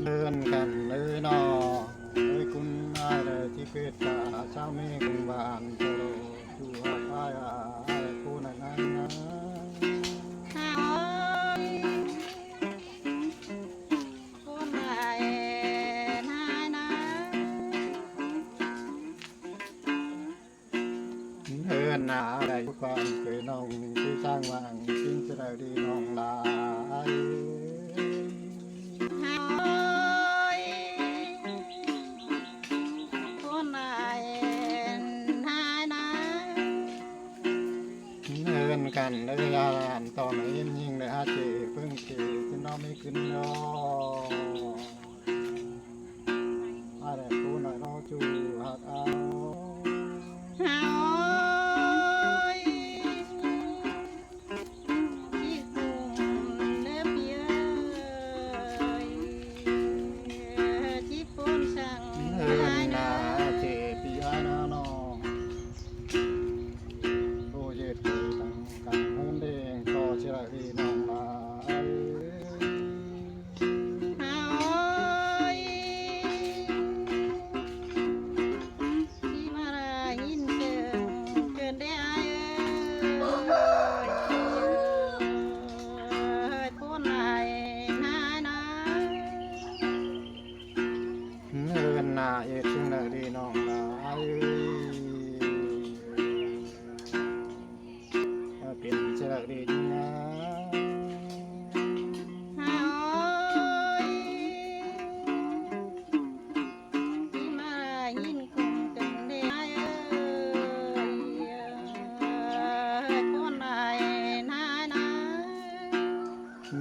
เดินกันเลยนอเลยคุณอายเลยที่เพชรตาเช้าเมฆบานโตโรจูฮาพายอายผู้นั้นนะเดินหนาได้ความเคยน้องที่สร้างวางทิ้งเสด็จดีน้องลายเดินกันเลยลานตอนนี้ยิ่งเลยฮะเจเพิ่งเจที่น้องไม่ขึ้นรออะไรผู้น้อยน้องจูหักเอานาเอ็ดจึงเลยดีน้องลายเป็นเสือดีนะ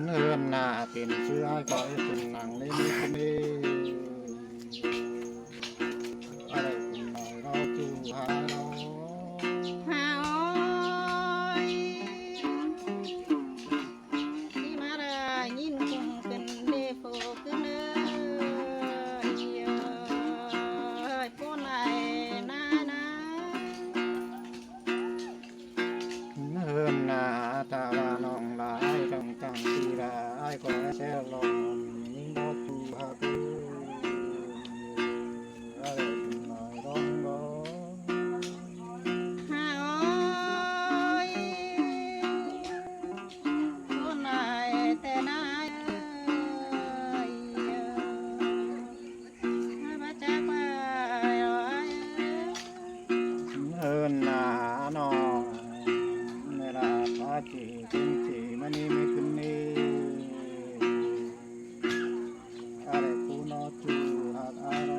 เนื้อหน้าเป็นเชื้อก็เป็นหนังในนี้คนนี้อะไรคุณหน่อยเราจูหาเราเนื้อหน้าตาว่าน้องลายกังทีลายก็แช่ลมยิ่งเราจูหาดูอะไรคุณหน่อยร้องร้องหนาหนอเวลาพาจีถึงจีมันนี่ไม่ขึ้นนี่อะไรผู้นอจูหักอะไร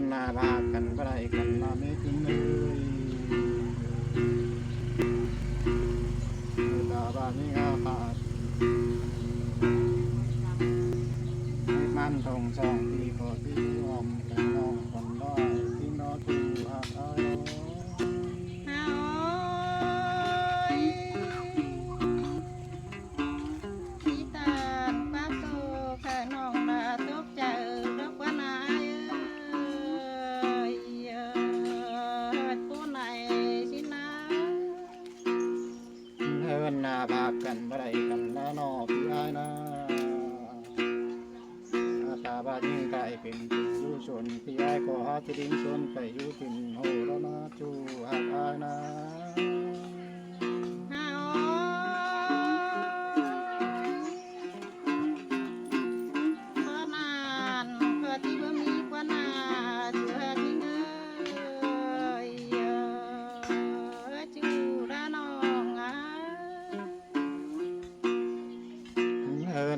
หน้าบากันไปกันมาไม่ขึ้นเลยตาบ้านนี้ก็ขาดมันตรงสองปีพอที่อมกันน้องคนด้อยที่น้อจูหักเอาหน้าบากันไปกันแล้วนอพี่ไอ้นะตาบ้านยิ่งกลายเป็นผู้ชนพี่ไอ้ก็หาที่ดินชนไปอยู่ถิ่นโหแล้วนะจูหักไอ้นะ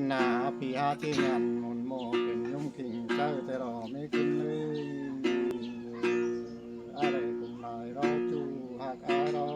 หน้าพี่อาที่งานมุนโมเป็นยุ่งขิงเจ้าแต่รอไม่ขึ้นเลยอะไรคุณนายเราจูหักอารอ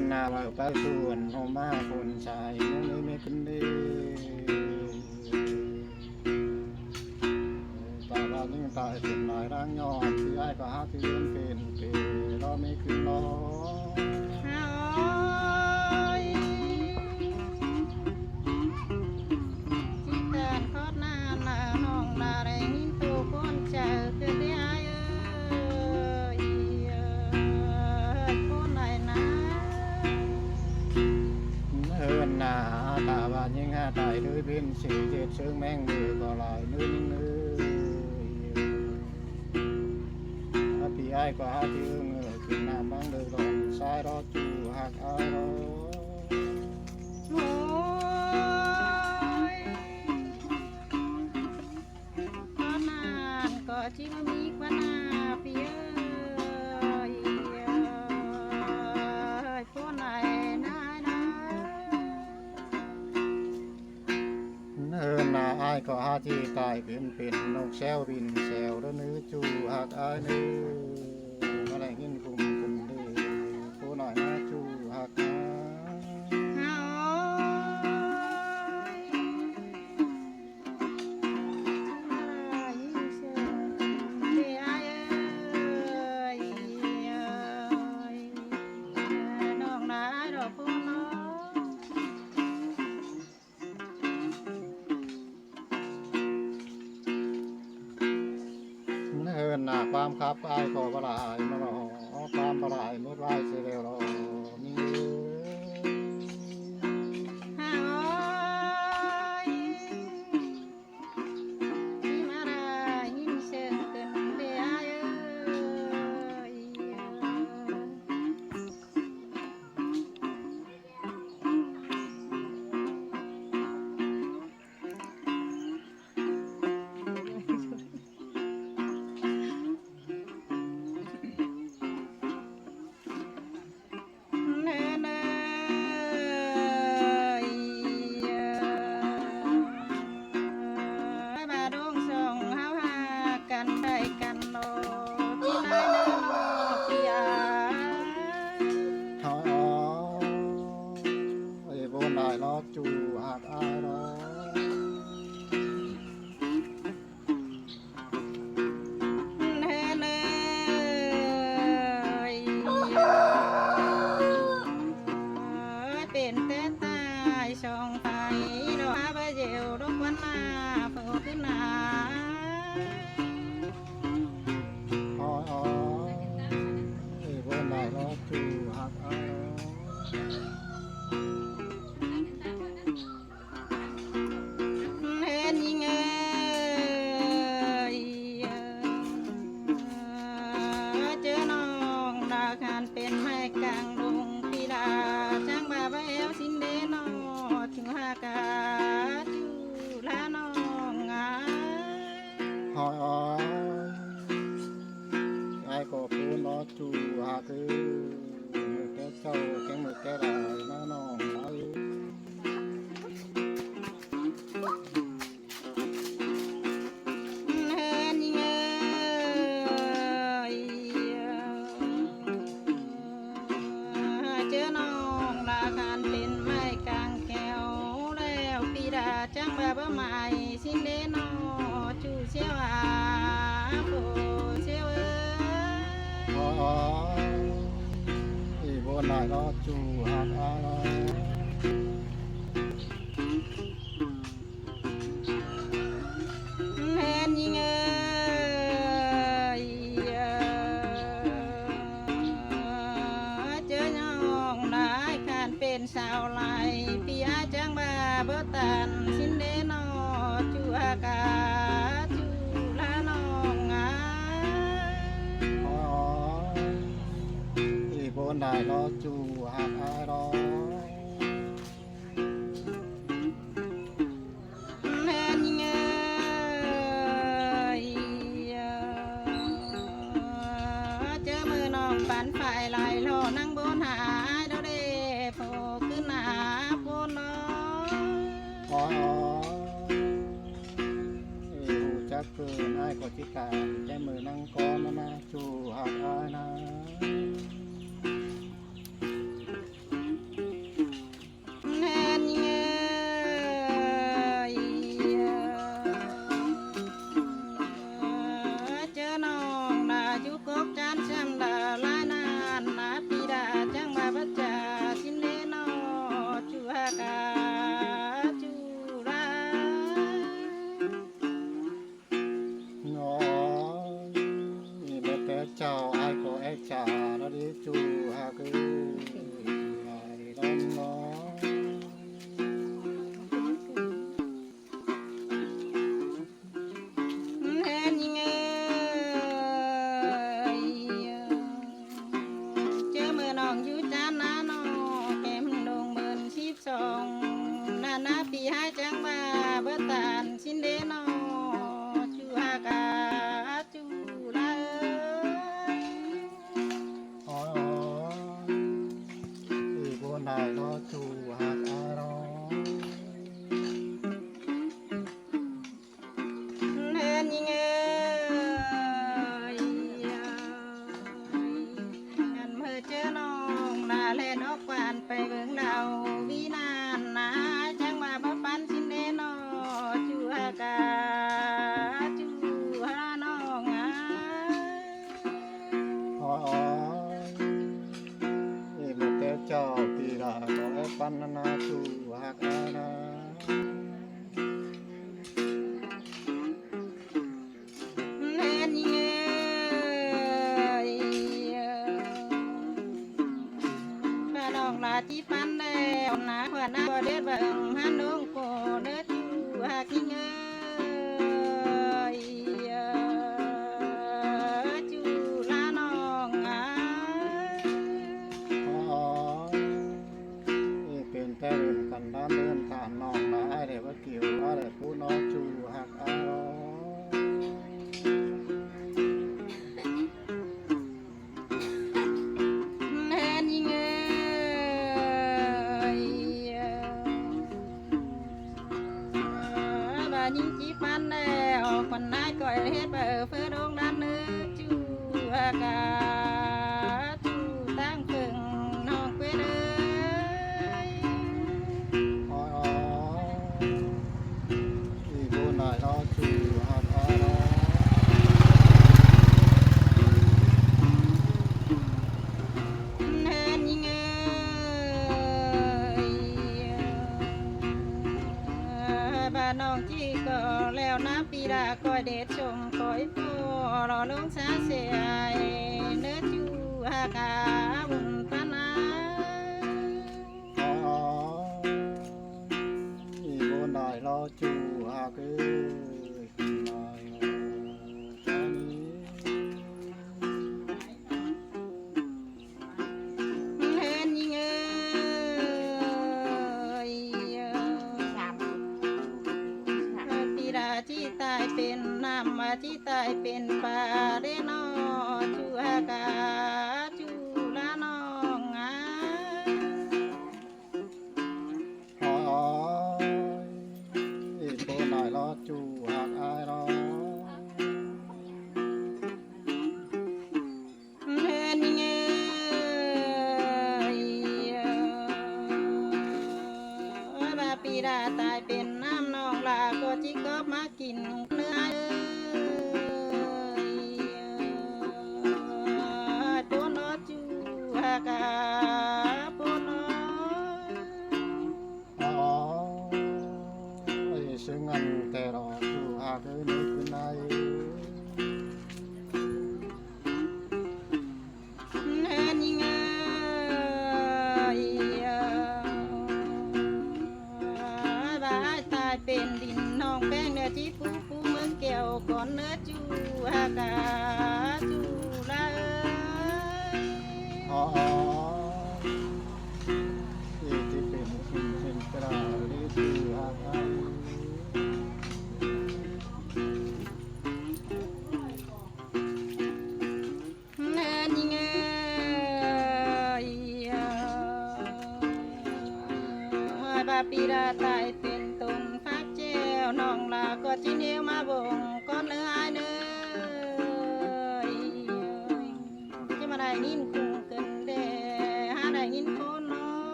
นนาว่าไปส่วนโฮมาคนชายมื้อนี้มีคนดีตาว่ายิ่งตายเป็นหลายร่างยอมที่อ้ายก็หาที่ยืนเป็นเปรอมีคืนรอนาตาบานยิ่งหาตายด้วยเป็นสีเจ็ดเชิงแมงมือก็ลายนื้อนิ่งนื้อพี่ไอ้ก็หาที่เงือขึ้นน้ำบางเดือดร้อนสายรอจูหักอายรอก็จิมมีกว่านาพี่เอ้ยผู้ไหนนาเนินนาอายก็หาที่ตายเป็นนกแซวบินแซวแล้วนื้อจูหักอายนื้ออะไรเงินคุมดีผู้หน่อยนะจูหักอายเนินนาความครับอายก็บลายมารอความบลายมืดไว้เสียแล้วรอมีรอจูหักอายรอเป็นแต่ตายช่องไฟดอกอาบเจียวดอกวันนาเฝ้าขึ้นนาบนได้รอจูหักอายรอเป็นไม้กลางดงปีดาจังบาบเอวสินเดนอถึงหากาจูลาน้องงาหอยอ้อยไอ้ก็พูนอจูหักคือแก่เจ้าแก่มือแก่ลายน้าน้องไอ้จังแบบใหม่สินเดนอจูเชียวอาโบเชียวอีบนได้รอจูหักอายรอแม่นยิงเจอน้องได้ขาดเป็นสาวไหลพี่อาจังบาเบตันสินเดนอจูอากาจูลาน้องงาอีบนได้รอจูหักอายรอแม่นยิงเจอมือน้องปันฝ่ายลายโลนั่งบนหาเดาเดโผขึ้นหาโพนหูจักเกินไอ้ก็จิตาใจมือนั่งก้อนนะจูหักอายนะ đi chu hạ cứ lại đông nó เฮ็ดยังไงเจอมือน้องอยู่จานนาน้องแก้มดงเบิ่น12นาปีหายจังว่าเบิดตานสินเดน้อจูหากาจูลา ôi ôi thì cô này nó chu hạ ai đó เฮ็ดยังไงอันเมื่อเจอน้องลาแลนอกกวานไปเบิ่งดาววินานนาจังว่าบ่ปันสินเดน้อจูหากาจูหาน้องอ่ะ ôi ôi thì một cái trò thì là có ép pan na chu hạ ai đó เฮ็ดยังไงป้าน้องลาที่ปันแล้วนะเพื่อนนะบ่เด็ดเบิ่งหันน้องโกเด้อจูหากยังไงจูลาน้องอ่ะ ôi thìเป็นแต่เรื่องกันด้านเดินผ่านน้องได้เดี๋ยวว่าเกี่ยวว่าเดี๋ยวผู้น้องชูหักอารม แน่นี่เงยบานิ่งจีปันแล้วคนนายก่อยเฮ็ดเบอเฟือดงด้านนึกจูอากาจูตั้งเพิ่งน้องเพื่อเลย ôi ôi thì cô này nó chuหักอารม แน่นี่เงยบ้านน้องจีก็แล้วนะปีดาคอยเด็ดชมคอยโฟรอลงสาเสียเนื้อจูหากาบุญปานา ôi thì cô này nó chu hạ cứ này cái ní เห็นยังไงปีดาที่ตายเป็นน้ำมาที่ตายเป็นปลาเดนอจูหากาจูลาน้องอ่ะ ôi ôi thì cô này nó chuหักอายđó เห็นยังไงบาปีดาตายเป็นน้ำนองลาก็จิกอบมากินเนื้อโปนอจูหากาโปนอ ôi sự ngăn tè đó chu hạ cứ ní cứ này เห็นยังไงบาตายเป็นดินน้องแป้งเนื้อที่ปูเมืองแก้วก่อนเนื้อจูหากาจูลา ôi thìเป็นสิ่งเป็นกระดาษดีchuหักอาย แน่นี่ไงบาปีดาตายเป็นต้นฟักแก้วน้องลาก็จีเนียวมาบ่ง